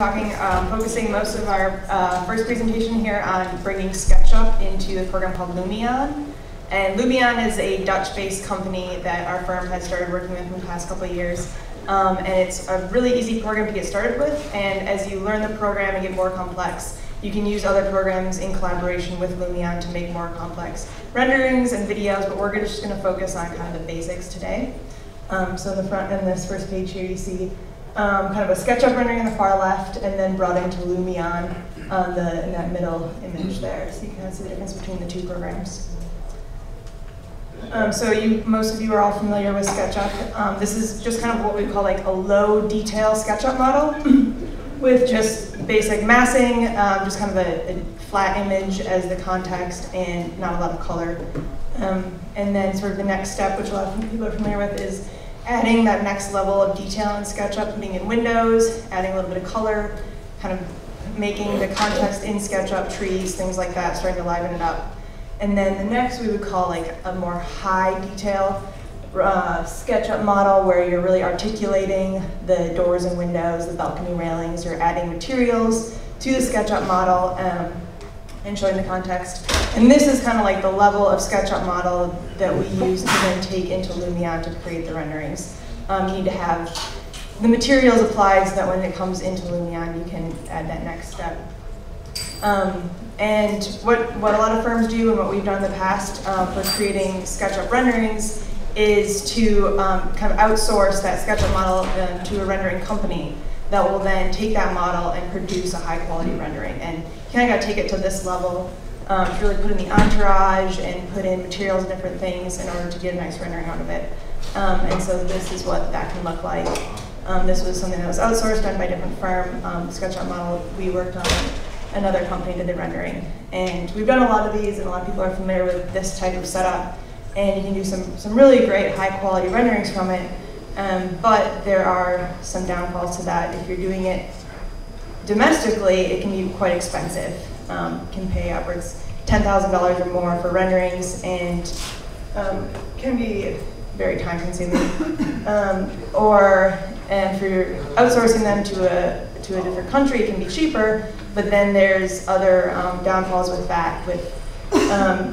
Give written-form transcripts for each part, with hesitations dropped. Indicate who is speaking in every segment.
Speaker 1: Focusing most of our first presentation here on bringing SketchUp into a program called Lumion. And Lumion is a Dutch-based company that our firm has started working with in the past couple of years. And it's a really easy program to get started with. And as you learn the program and get more complex, you can use other programs in collaboration with Lumion to make more complex renderings and videos. But we're just going to focus on kind of the basics today. So in the front, in this first page here, you see kind of a SketchUp rendering on the far left, and then brought into Lumion in that middle image there. So you can kind of see the difference between the two programs. So most of you are all familiar with SketchUp. This is just kind of what we call like a low detail SketchUp model with just basic massing, just kind of a flat image as the context and not a lot of color. And then sort of the next step, which a lot of people are familiar with, is adding that next level of detail in SketchUp, putting in windows, adding a little bit of color, kind of making the context in SketchUp, trees, things like that, starting to liven it up. And then the next we would call like a more high detail SketchUp model where you're really articulating the doors and windows, the balcony railings, you're adding materials to the SketchUp model and showing the context. And this is kind of like the level of SketchUp model that we use to then take into Lumion to create the renderings. You need to have the materials applied so that when it comes into Lumion, you can add that next step. And what a lot of firms do and what we've done in the past for creating SketchUp renderings is to kind of outsource that SketchUp model to a rendering company that will then take that model and produce a high quality rendering. And you kind of got to take it to this level to really put in the entourage and put in materials and different things in order to get a nice rendering out of it. And so this is what that can look like. This was something that was outsourced, done by a different firm. SketchUp model, we worked on another company did the rendering. And we've done a lot of these, and a lot of people are familiar with this type of setup. And you can do some really great high quality renderings from it. But there are some downfalls to that. If you're doing it domestically, it can be quite expensive. Can pay upwards $10,000 or more for renderings, and can be very time consuming. And for outsourcing them to a different country, it can be cheaper, but then there's other downfalls with that, with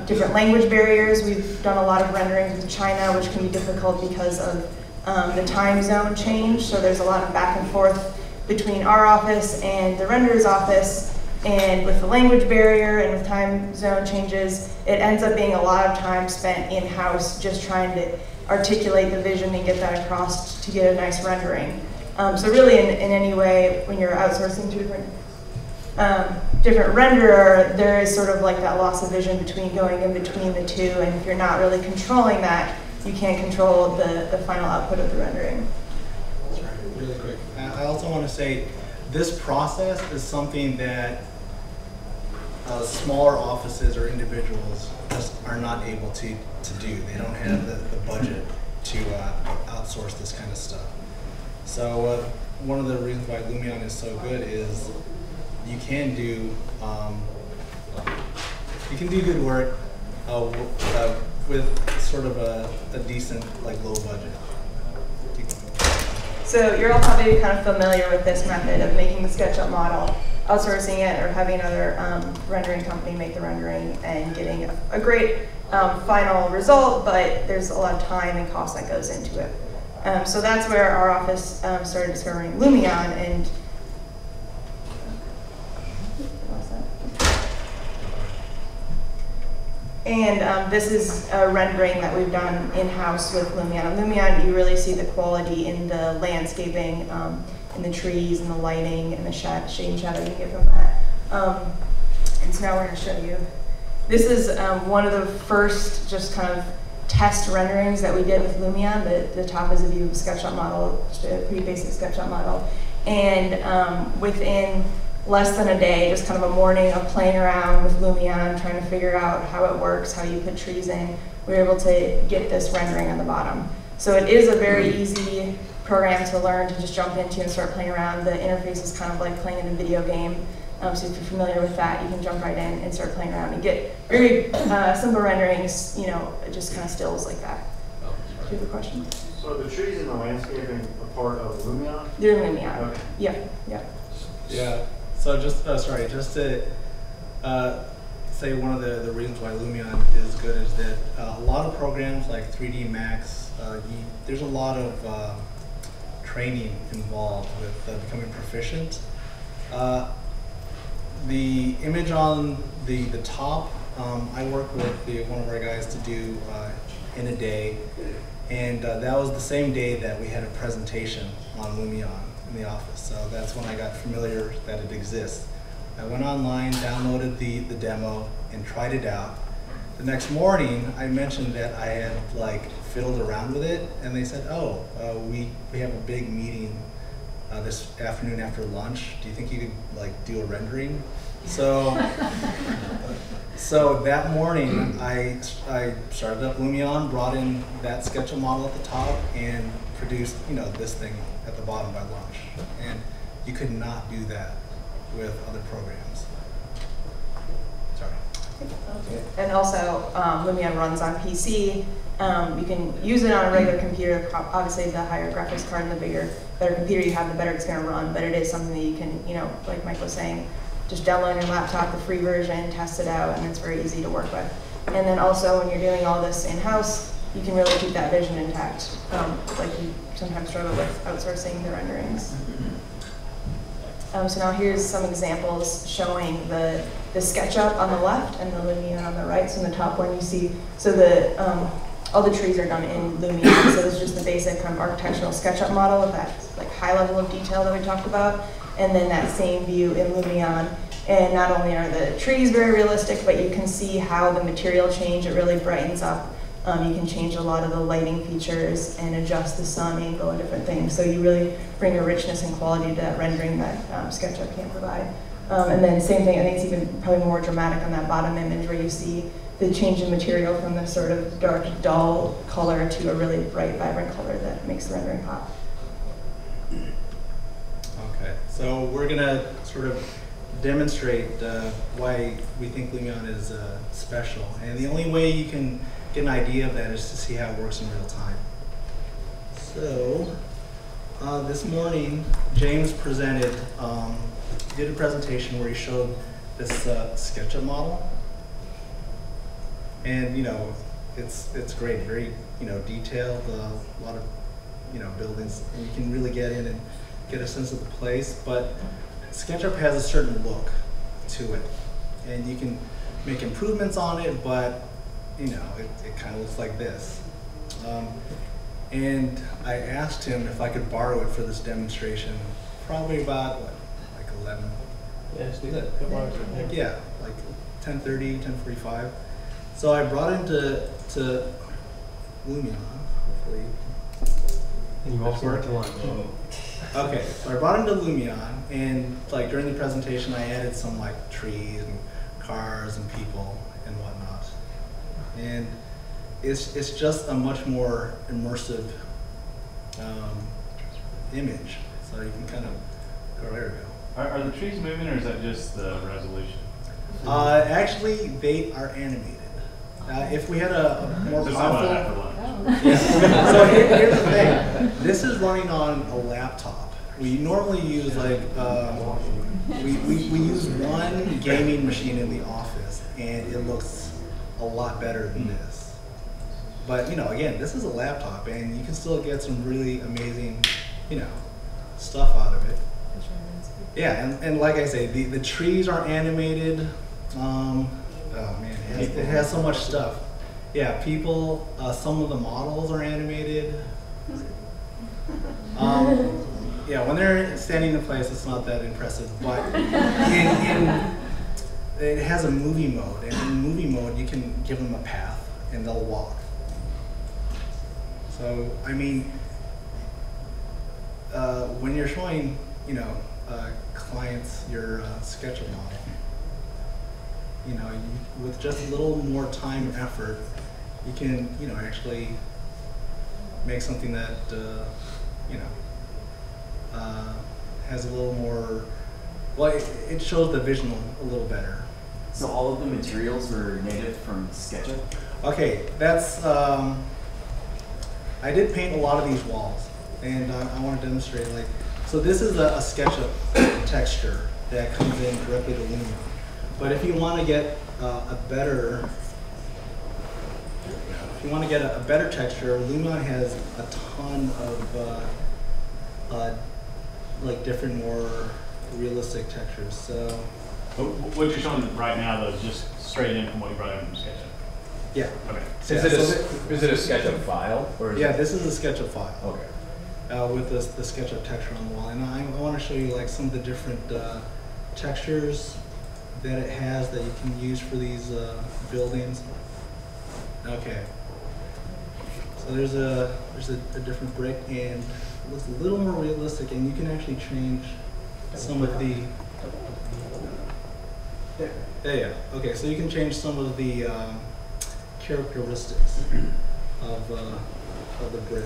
Speaker 1: different language barriers. We've done a lot of renderings with China, which can be difficult because of the time zone change. So there's a lot of back and forth between our office and the renderer's office. And with the language barrier and with time zone changes, it ends up being a lot of time spent in-house just trying to articulate the vision and get that across to get a nice rendering. So really in any way, when you're outsourcing to different renderer, there is sort of like that loss of vision going in between the two, and if you're not really controlling that, you can't control the final output of the rendering.
Speaker 2: That's right, really quick. I also want to say, this process is something that smaller offices or individuals just are not able to do. They don't have the budget to outsource this kind of stuff. So one of the reasons why Lumion is so good is you can do good work with sort of a decent, like, low budget.
Speaker 1: So you're all probably kind of familiar with this method of making the SketchUp model, outsourcing it, or having another rendering company make the rendering and getting a great final result, but there's a lot of time and cost that goes into it. So that's where our office started discovering Lumion, and this is a rendering that we've done in-house with Lumion. On Lumion, you really see the quality in the landscaping, in the trees, and the lighting, and the shade and shadow you get from that. And so now we're going to show you. This is one of the first just kind of test renderings that we did with Lumion. The top is a view of a SketchUp model, just a pretty basic SketchUp model. And within less than a day, just kind of a morning of playing around with Lumion, trying to figure out how it works, how you put trees in, we were able to get this rendering on the bottom. So it is a very easy program to learn to just jump into and start playing around. The interface is kind of like playing in a video game. So if you're familiar with that, you can jump right in and start playing around and get very simple renderings, just kind of stills like that. Do you have a question?
Speaker 3: So the trees in the landscaping are part of Lumion?
Speaker 1: They're in Lumion.
Speaker 3: Okay.
Speaker 1: Yeah, yeah.
Speaker 2: Yeah. So just to say one of the reasons why Lumion is good is that a lot of programs like 3D Max, there's a lot of training involved with becoming proficient. The image on the top, I worked with one of our guys to do in a day, and that was the same day that we had a presentation on Lumion in the office. So that's when I got familiar that it exists. I went online, downloaded the demo, and tried it out. The next morning, I mentioned that I had fiddled around with it, and they said, "Oh, we have a big meeting this afternoon after lunch. Do you think you could do a rendering?" So, so that morning, I started up Lumion, brought in that SketchUp model at the top, and produced this thing at the bottom by lunch. And you could not do that with other programs. Sorry.
Speaker 1: And also, Lumion runs on PC. You can use it on a regular computer. Obviously, the higher graphics card and the better computer you have, the better it's going to run. But it is something that you can, like Mike was saying, just download on your laptop, the free version, test it out, and it's very easy to work with. And then also, when you're doing all this in-house, you can really keep that vision intact, like you sometimes struggle with outsourcing the renderings. So now here's some examples showing the SketchUp on the left and the Lumion on the right. So in the top one you see, so all the trees are done in Lumion. So this is just the basic kind of architectural SketchUp model with that high level of detail that we talked about. And then that same view in Lumion. And not only are the trees very realistic, but you can see how the material change, it really brightens up. You can change a lot of the lighting features and adjust the sun angle and different things. So you really bring a richness and quality to that rendering that SketchUp can provide. And then same thing, I think it's even probably more dramatic on that bottom image where you see the change in material from this sort of dark, dull color to a really bright, vibrant color that makes the rendering pop.
Speaker 2: Okay, so we're gonna sort of demonstrate why we think Lumion is special. And the only way you can get an idea of that is to see how it works in real time. So this morning, James did a presentation where he showed this SketchUp model. And it's great, very detailed, a lot of buildings, and you can really get in and get a sense of the place. But SketchUp has a certain look to it, and you can make improvements on it, but it kind of looks like this. And I asked him if I could borrow it for this demonstration, probably about, 11?
Speaker 3: Yeah, let's do that.
Speaker 2: Yeah, 10:30, 10:45. So I brought it to Lumion, hopefully.
Speaker 3: And you also went to lunch.
Speaker 2: Okay, so I brought him to Lumion, and during the presentation I added some trees and cars and people and whatnot. And it's just a much more immersive image. So you can kind of go, there we go.
Speaker 4: Are the trees moving, or is that just the resolution?
Speaker 2: Actually, they are animated. If we had a more powerful... Yeah. So here's the thing. This is running on a laptop. We normally use we use one gaming machine in the office, and it looks a lot better than this. But again, this is a laptop, and you can still get some really amazing, stuff out of it. Yeah, and like I say, the trees are animated. Oh man, it has so much stuff. Yeah, people, some of the models are animated. Yeah, when they're standing in place, it's not that impressive, but it has a movie mode, and in movie mode, you can give them a path, and they'll walk. So, I mean, when you're showing, clients your SketchUp model, with just a little more time and effort, you can, actually make something that, has a little more, well, it shows the vision a little better.
Speaker 5: So all of the materials were native from SketchUp?
Speaker 2: Okay, that's, I did paint a lot of these walls, and I want to demonstrate, So this is a SketchUp texture that comes in directly to Lumion. But if you want to get a better texture, Lumion has a ton of like different, more realistic textures. So
Speaker 4: What you're showing right now, though, is just straight in from what you brought in from SketchUp.
Speaker 2: yeah.
Speaker 4: Okay.
Speaker 6: Is it a SketchUp file? Or is
Speaker 2: Yeah,
Speaker 6: it?
Speaker 2: this is a SketchUp file.
Speaker 6: Okay.
Speaker 2: With the SketchUp texture on the wall. And I want to show you like some of the different textures that it has that you can use for these buildings. Okay. So there's a different brick, and it looks a little more realistic, and you can actually change some of the. Yeah. Okay, so you can change some of the characteristics of the brick.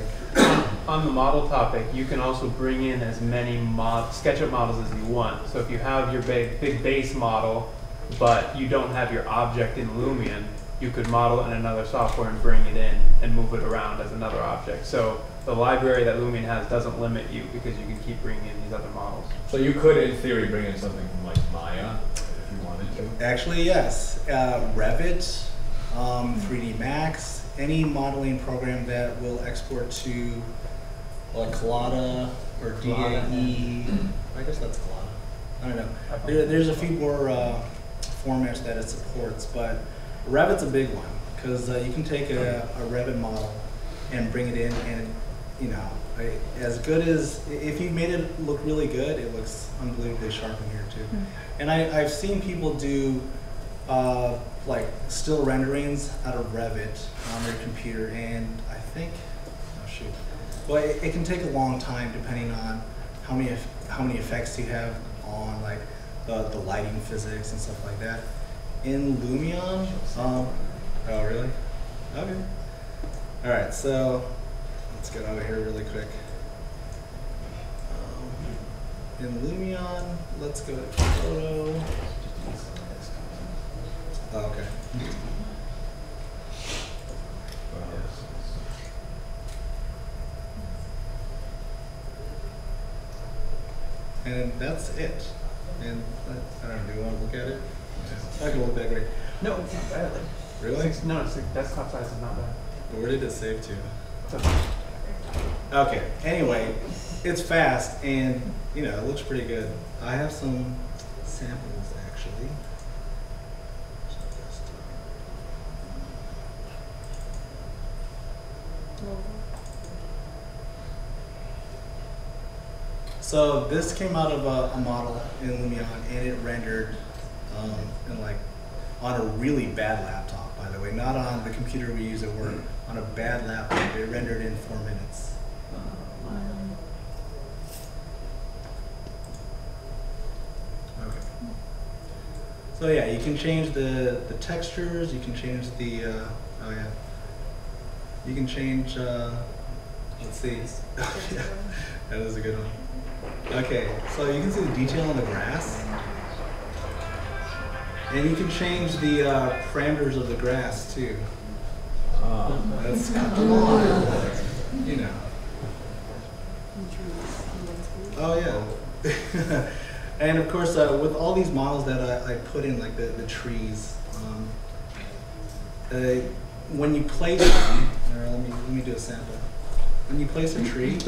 Speaker 3: On the model topic, you can also bring in as many SketchUp models as you want. So if you have your big base model, but you don't have your object in Lumion, you could model it in another software and bring it in and move it around as another object. So the library that Lumion has doesn't limit you because you can keep bringing in these other models.
Speaker 6: So you could, in theory, bring in something from like Maya if you wanted to.
Speaker 2: Actually, yes. Revit, 3D Max, any modeling program that will export to like Collada or DAE. I guess that's Collada. I don't know. There's a few more formats that it supports, but Revit's a big one because you can take a Revit model and bring it in, and as good as if you made it look really good, it looks unbelievably sharp in here too. And I've seen people do like still renderings out of Revit on their computer, and I think, oh shoot, well it can take a long time depending on how many effects you have on, like the lighting physics and stuff like that. In Lumion, oh really? Okay. All right, so let's get over here really quick. In Lumion, let's go to photo. Oh, okay. And that's it. And I don't know, do you want to look at it? I can look that great.
Speaker 3: No, it's not bad.
Speaker 2: Really?
Speaker 3: Desktop size is not bad.
Speaker 2: Where did it save to? Okay, anyway, it's fast and it looks pretty good. I have some samples actually. So this came out of a model in Lumion, and it rendered on a really bad laptop, by the way, not on the computer we use at work. On a bad laptop, it rendered in 4 minutes. Okay. So yeah, you can change the textures. You can change the you can change. Let's see. Yeah, that is a good one. Okay, so you can see the detail on the grass. And you can change the parameters of the grass too. That's come on. Oh yeah. And of course, with all these models that I put in, like the trees, when you place them, or let me do a sample. When you place a tree,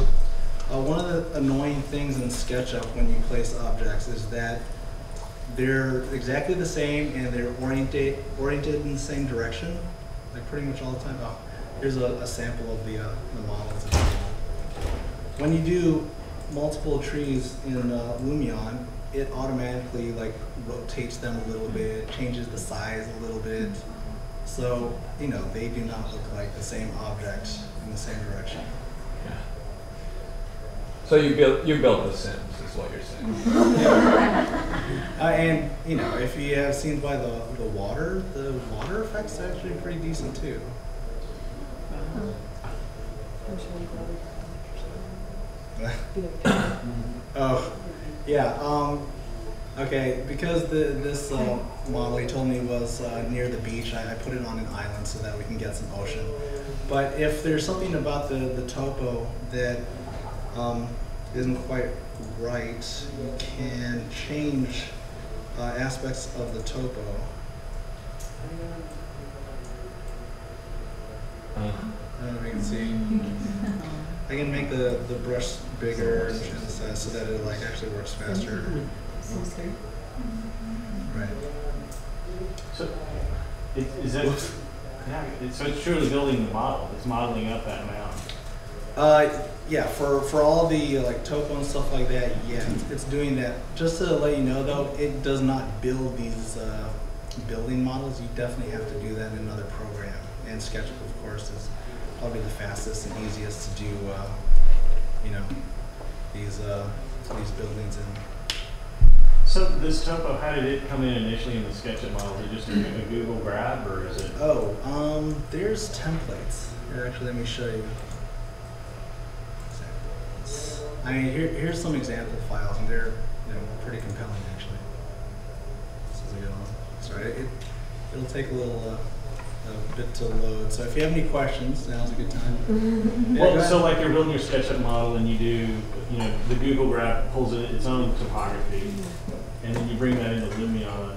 Speaker 2: one of the annoying things in SketchUp when you place objects is that they're exactly the same and they're oriented in the same direction, like pretty much all the time. Oh, here's a sample of the models. When you do multiple trees in Lumion, it automatically like rotates them a little bit, changes the size a little bit, so they do not look like the same object in the same direction.
Speaker 6: So you built The Sims, is what you're saying.
Speaker 2: And if you have scenes by the water effects are actually pretty decent too. Oh, yeah. Okay, because this model he told me was near the beach, I put it on an island so that we can get some ocean. But if there's something about the topo that isn't quite right, you can change aspects of the topo. I don't know if you can see. I can make the brush bigger and change the size so that it like actually works faster. Right.
Speaker 4: So, is that, so it's truly building the model. It's modeling up that amount.
Speaker 2: Yeah, for all the like topo and stuff like that, yeah, it's doing that. Just to let you know though, it does not build these building models. You definitely have to do that in another program. And SketchUp, of course, is probably the fastest and easiest to do, you know, these buildings in.
Speaker 4: So this topo, how did it come in initially in the SketchUp model? Is it just a Google grab, or is it?
Speaker 2: Oh, there's templates. Here, actually, let me show you. I mean, here's some example files, and they're pretty compelling actually. This is a good one. Sorry, it'll take a little a bit to load. So if you have any questions, now's a good time. Yeah,
Speaker 4: Well, so like you're building your SketchUp model, and you do, the Google grab pulls in its own topography, and then you bring that into Lumion.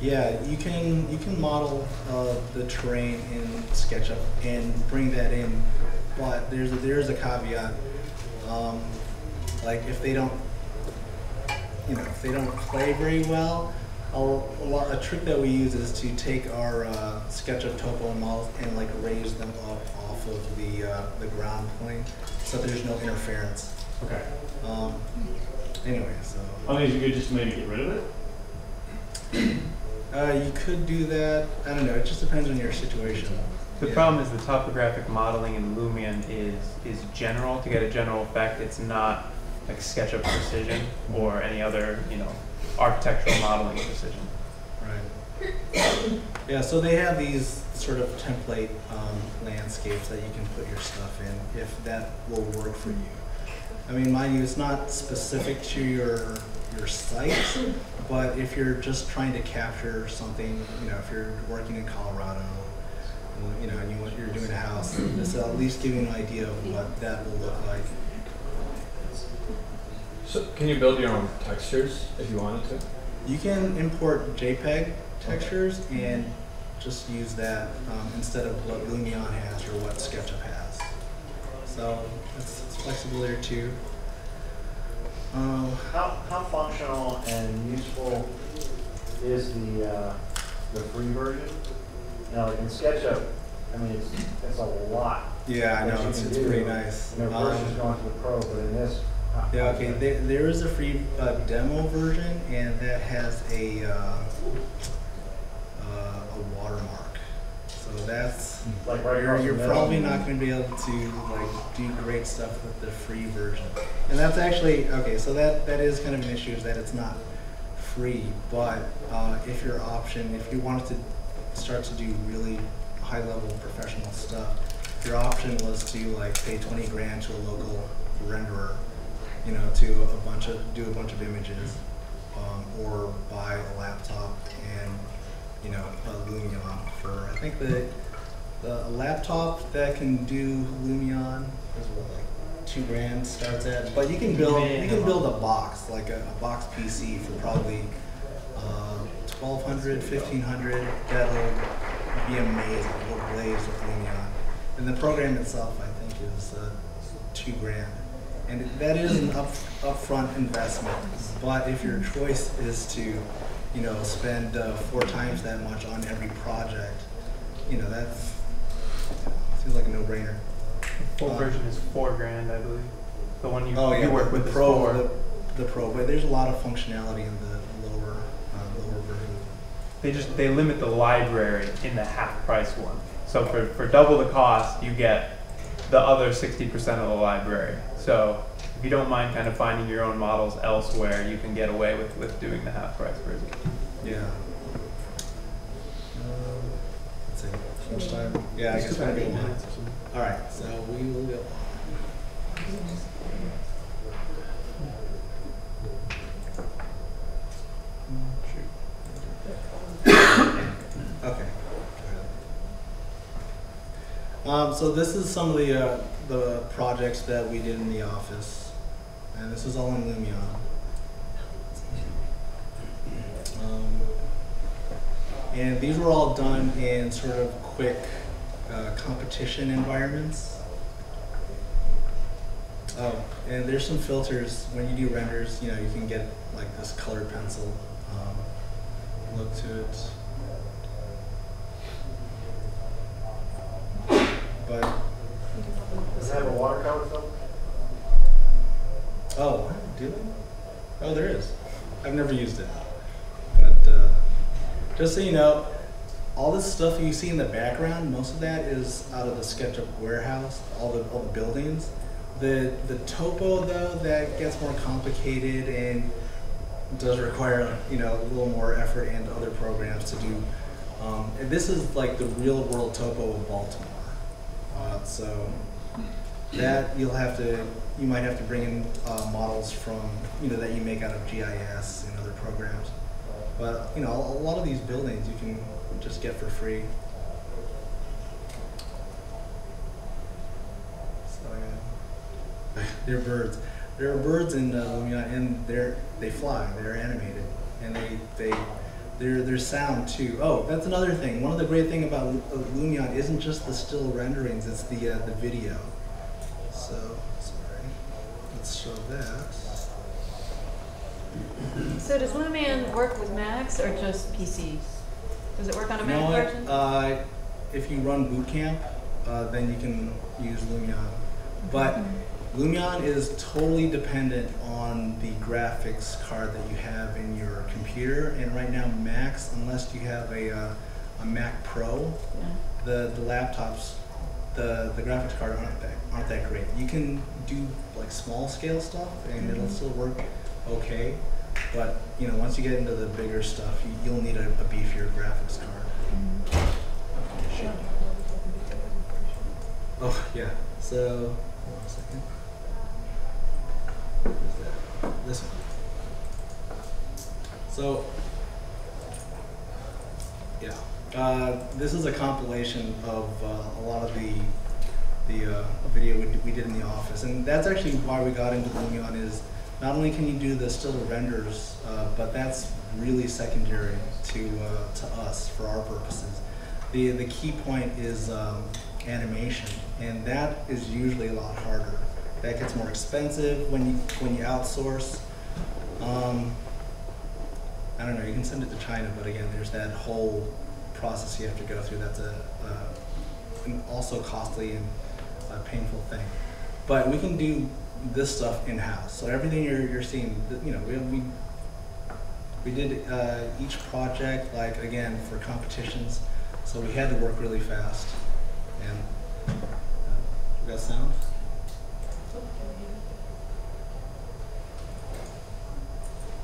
Speaker 2: Yeah, you can model the terrain in SketchUp and bring that in, but there's a caveat. Like if they don't, if they don't play very well, a trick that we use is to take our SketchUp topo models and like raise them up off of the ground plane, so there's no interference.
Speaker 4: Okay.
Speaker 2: Anyway, so.
Speaker 4: I mean, you could just maybe get rid of it.
Speaker 2: You could do that. I don't know. It just depends on your situation.
Speaker 3: The problem is the topographic modeling in Lumion is general to get a general effect. It's not like SketchUp precision or any other architectural modeling precision.
Speaker 2: Right. Yeah. So they have these sort of template landscapes that you can put your stuff in if that will work for you. I mean, mind you, it's not specific to your site, but if you're just trying to capture something, if you're working in Colorado, and you're doing a house, this will at least give you an idea of what that will look like.
Speaker 6: So can you build your own textures if you wanted to?
Speaker 2: You can import JPEG textures and just use that instead of what Lumion has or what SketchUp has. So it's flexible there too.
Speaker 7: How functional and useful is the free version? Like in SketchUp, I mean, it's a lot.
Speaker 2: Yeah, I know, it's pretty nice.
Speaker 7: Versus going to the pro, but in this.
Speaker 2: Yeah, okay, there is a free demo version, and that has a watermark. So that's,
Speaker 7: like right
Speaker 2: you're probably not going to be able to do great stuff with the free version. And that's actually, okay, so that is kind of an issue, is that it's not free, but if you wanted to start to do really high level professional stuff, your option was to pay 20 grand to a local renderer, to do a bunch of images, or buy a laptop and a Lumion for, I think the laptop that can do Lumion is what, $2 grand starts at, but you can build a box, like a box PC for probably $1,200, $1,500. That'll be amazing. It'll blaze with Lumion. And the program itself, I think, is $2 grand. And that is an upfront investment. But if your choice is to, spend 4 times that much on every project, that's seems like a no-brainer.
Speaker 3: Full version is $4 grand, I believe. The one you work with
Speaker 2: the
Speaker 3: is
Speaker 2: Pro,
Speaker 3: $4.
Speaker 2: the Pro, but there's a lot of functionality in the lower version.
Speaker 3: They limit the library in the half-price one. So for double the cost, you get the other 60% of the library. So if you don't mind kind of finding your own models elsewhere, you can get away with doing the half-price version.
Speaker 2: Yeah. Let's see. How much time? Yeah, I guess we'll go on. All right, so we will go on. Okay. So this is some of the projects that we did in the office. and this is all in Lumion. And these were all done in sort of quick competition environments. Oh, and there's some filters. When you do renders, you know, you can get like this colored pencil look to it. But
Speaker 7: Does it have a watercolor filter?
Speaker 2: oh, do they? Oh, there is. I've never used it. But just so you know, all this stuff you see in the background, most of that is out of the SketchUp warehouse, all the buildings. The topo though, that gets more complicated and does require, you know, a little more effort and other programs to do. And this is like the real world topo of Baltimore. So that you might have to bring in models from, you know, that you make out of GIS and other programs. But you know, a lot of these buildings you can just get for free. So yeah, they're birds. There are birds in Lumion, and they fly. They're animated, and there's sound too. Oh, that's another thing. One of the great things about Lumion isn't just the still renderings; it's the video. So sorry, let's show that.
Speaker 8: So does Lumion work with Macs or just PCs? Does it work on a Mac version?
Speaker 2: If you run Boot Camp, then you can use Lumion. But Lumion is totally dependent on the graphics card that you have in your computer. And right now, Macs, unless you have a Mac Pro, the laptops, the graphics card aren't that great. You can do like small scale stuff, and it'll still work okay. But you know, once you get into the bigger stuff, you'll need a beefier graphics card. Oh yeah. So hold on a second. Where's that? This one. So yeah, this is a compilation of a lot of the video we did in the office, and that's actually why we got into Lumion. Is not only can you do the still renders, but that's really secondary to us for our purposes. The key point is animation, and that is usually a lot harder. That gets more expensive when you outsource. I don't know. You can send it to China, but again, there's that whole process you have to go through. That's an also costly and painful thing. But we can do this stuff in-house. So everything you're seeing, you know, we did each project, like again, for competitions. So we had to work really fast. And we got sound?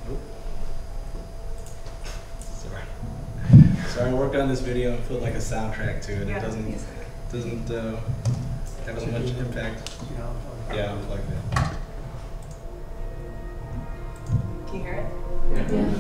Speaker 2: Nope. Sorry, I worked on this video and put like a soundtrack to it. It doesn't have as much impact. Yeah, I'm plugged in.
Speaker 8: Can you hear it? Yeah.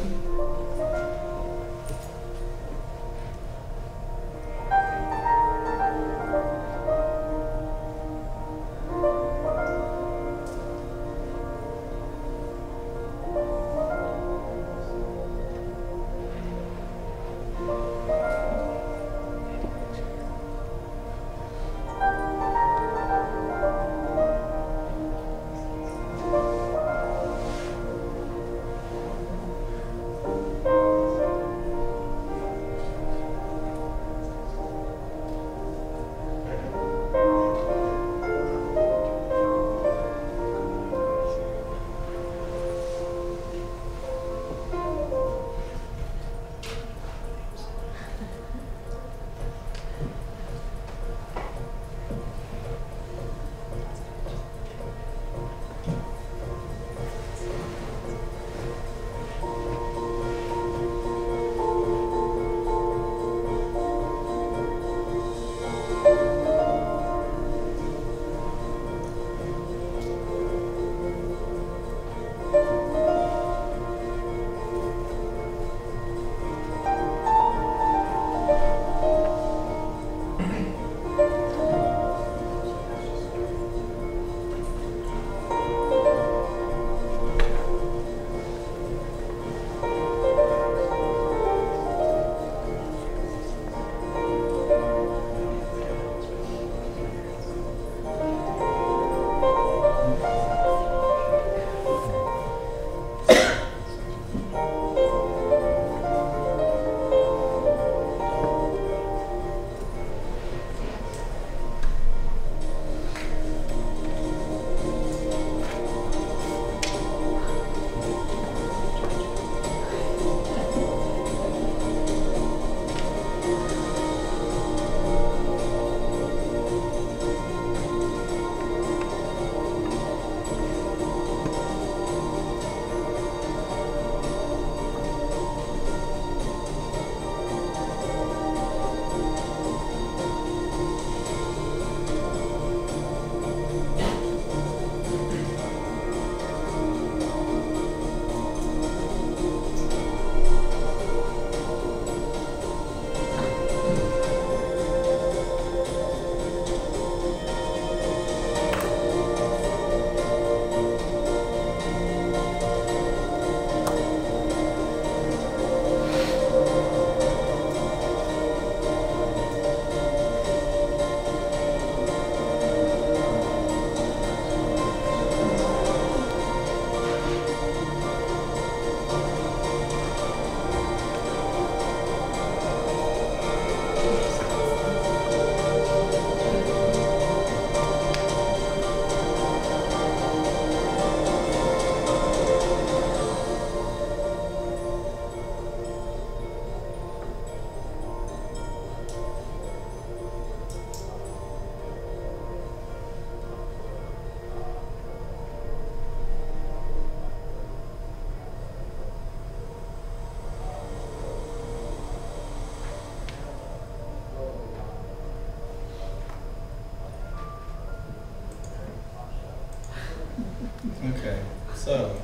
Speaker 2: So,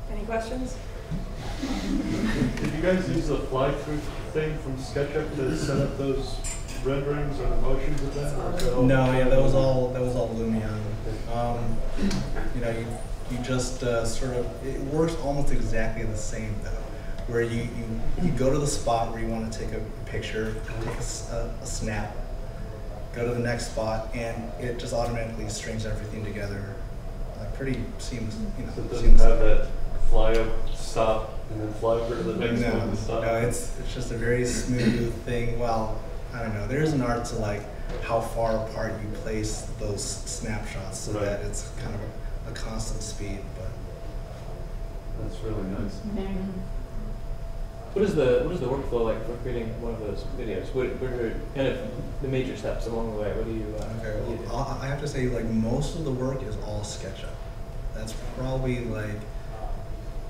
Speaker 8: Any questions?
Speaker 9: Did you guys use the fly-through thing from SketchUp to set up those renderings or motions of that? Or is that all-
Speaker 2: no, yeah, that was all Lumion. You know, you just sort of, it works almost exactly the same though, where you go to the spot where you want to take a picture, take a snap, go to the next spot, and it just automatically strings everything together. Pretty seems, you know.
Speaker 9: So it doesn't have that fly up, stop, and then fly over to the next one and stop?
Speaker 2: No, it's just a very smooth thing. Well, I don't know. There's an art to like how far apart you place those snapshots so that it's kind of a constant speed. But
Speaker 9: that's really nice.
Speaker 10: What is the workflow like for creating one of those videos? What are kind of the major steps along the way? What do you?
Speaker 2: okay, well, I have to say, like, most of the work is all SketchUp. That's probably like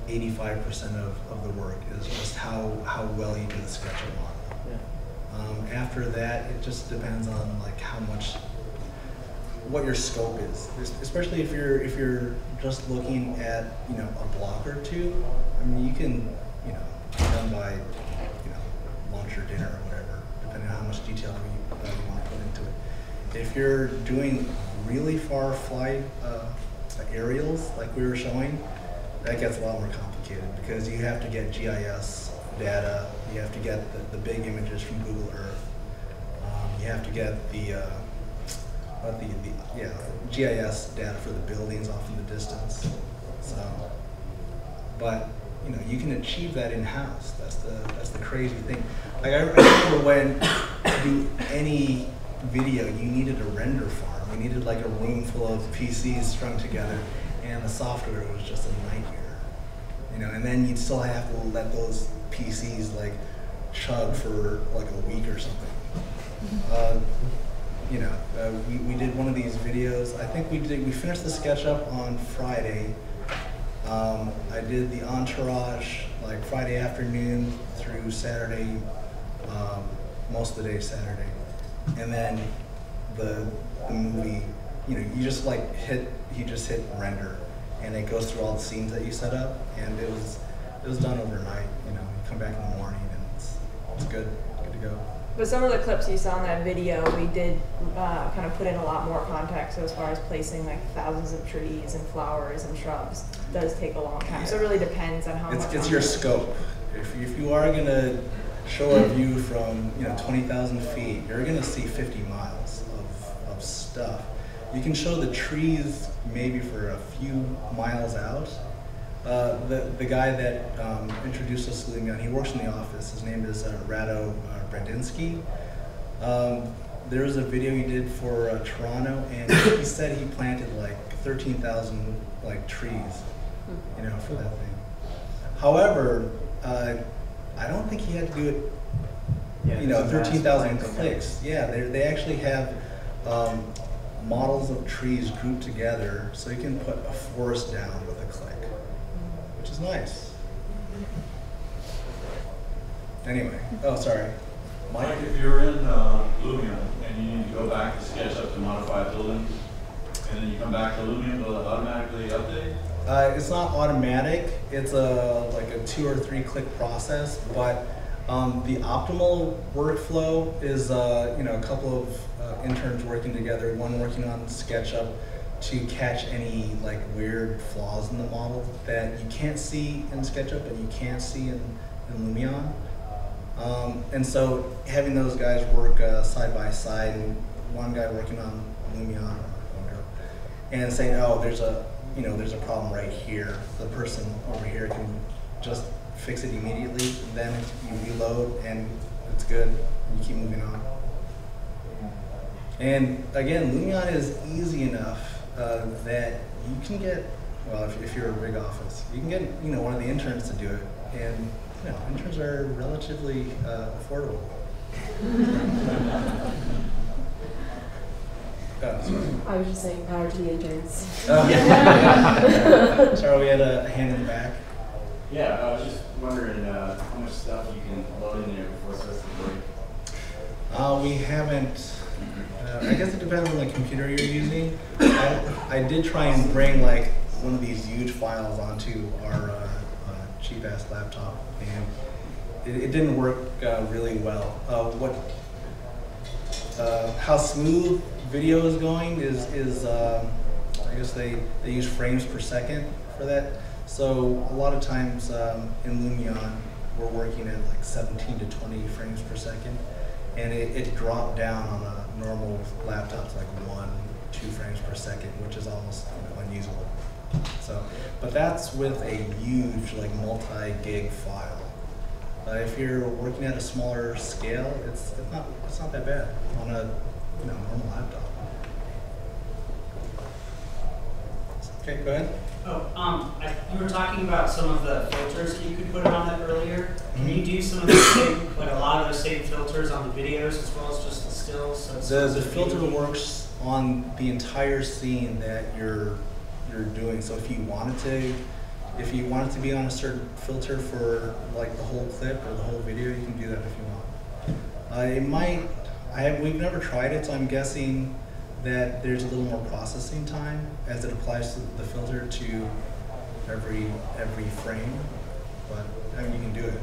Speaker 2: 85% of the work is just how well you do the SketchUp model.
Speaker 10: Yeah.
Speaker 2: After that, it just depends on like what your scope is. Especially if you're just looking at, you know, a block or two. I mean, you can, you know, done by, you know, lunch or dinner or whatever, depending on how much detail you want to put into it. If you're doing really far flight aerials like we were showing, that gets a lot more complicated because you have to get GIS data, you have to get the big images from Google Earth, you have to get the GIS data for the buildings off in the distance. So, but you know, you can achieve that in-house. That's the crazy thing. Like I remember when to do any video, you needed a render farm. You needed like a room full of PCs strung together, and the software was just a nightmare. You know, and then you'd still have to let those PCs like chug for like a week or something. You know, we did one of these videos. I think we finished the SketchUp on Friday. I did the entourage like Friday afternoon through Saturday, most of the day Saturday, and then the movie. You know, you just hit render, and it goes through all the scenes that you set up, and it was done overnight. You know, you come back in the morning, and it's good to go.
Speaker 11: But some of the clips you saw in that video, we did kind of put in a lot more context. So as far as placing like thousands of trees and flowers and shrubs, does take a long time. So it really depends on how much.
Speaker 2: It's your scope. If you are gonna show a view from 20,000 feet, you're gonna see 50 miles of stuff. You can show the trees maybe for a few miles out. The guy that introduced us to Lumion, he works in the office. His name is Rado Brandinsky. There was a video he did for Toronto, and he said he planted like 13,000 like trees, you know, for that thing. However, I don't think he had to do it.
Speaker 10: Yeah,
Speaker 2: you know, 13,000 clicks. Yeah, they actually have models of trees grouped together, so you can put a forest down with a click, which is nice. Anyway, oh sorry.
Speaker 12: Mike, if you're in Lumion and you need to go back to SketchUp to modify a building, and then you come back to Lumion, will it automatically update?
Speaker 2: It's not automatic. It's like a 2 or 3 click process, but the optimal workflow is a couple of interns working together, one working on SketchUp to catch any like weird flaws in the model that you can't see in SketchUp and you can't see in Lumion. And so having those guys work side by side, and one guy working on Lumion and saying, oh, there's a problem right here. The person over here can just fix it immediately. Then you reload and it's good. And you keep moving on. And again, Lumion is easy enough that you can get, well, if you're a big office, you can get one of the interns to do it, and interns are relatively affordable.
Speaker 13: I was just saying, power to the interns.
Speaker 2: Sorry, we had a hand in the back.
Speaker 5: Yeah, I was just wondering how much stuff you can load in there before it starts to break.
Speaker 2: We haven't. I guess it depends on the computer you're using. I did try and bring like one of these huge files onto our cheap-ass laptop, and it didn't work really well. How smooth video is going is I guess they use frames per second for that. So a lot of times in Lumion, we're working at like 17 to 20 frames per second, and it dropped down on a normal laptop to like 1-2 frames per second, which is almost unusable. So, but that's with a huge like multi-gig file. If you're working at a smaller scale, it's not that bad on a normal laptop. Okay, go ahead.
Speaker 14: Oh, you were talking about some of the filters that you could put on it earlier. Can you do some of the same, like a lot of those same filters on the videos as well as just the stills? So
Speaker 2: the filter works on the entire scene that you're doing. So if you wanted to be on a certain filter for like the whole clip or the whole video, you can do that if you want. We've never tried it, so I'm guessing that there's a little more processing time as it applies to the filter to every frame, but I mean, you can do it.